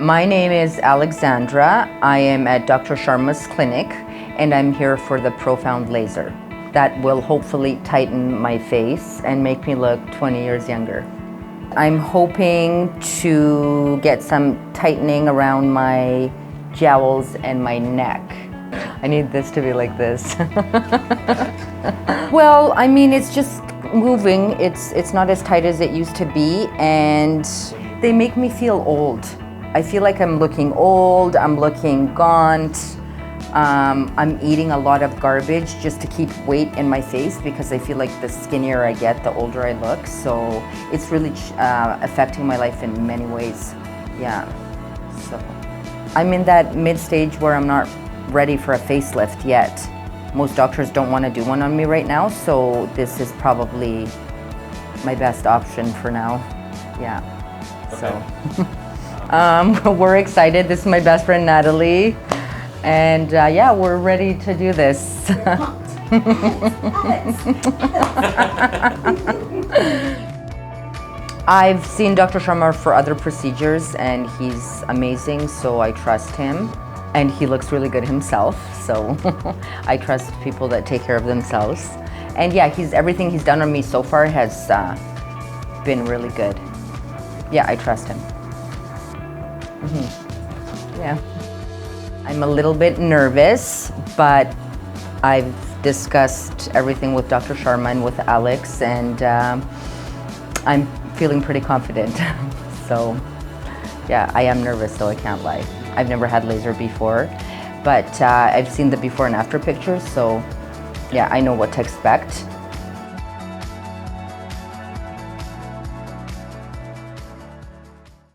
My name is Aleksandra. I am at Dr. Sharma's clinic, and I'm here for the profound laser. That will hopefully tighten my face and make me look 20 years younger. I'm hoping to get some tightening around my jowls and my neck. I need this to be like this. Well, I mean, it's just moving. It's not as tight as it used to be, and they make me feel old. I feel like I'm looking old, I'm looking gaunt. I'm eating a lot of garbage just to keep weight in my face because I feel like the skinnier I get, the older I look. So it's really affecting my life in many ways. Yeah, so I'm in that mid-stage where I'm not ready for a facelift yet. Most doctors don't want to do one on me right now, so this is probably my best option for now. Yeah, okay. So we're excited. This is my best friend Natalie. And yeah, we're ready to do this. I've seen Dr. Sharma for other procedures and he's amazing, so I trust him. And he looks really good himself, so I trust people that take care of themselves. And yeah, everything he's done on me so far has been really good. Yeah, I trust him. Yeah. I'm a little bit nervous, but I've discussed everything with Dr. Sharma and with Alex, and I'm feeling pretty confident. So yeah, I am nervous, though I can't lie. I've never had laser before, but I've seen the before and after pictures, so yeah, I know what to expect.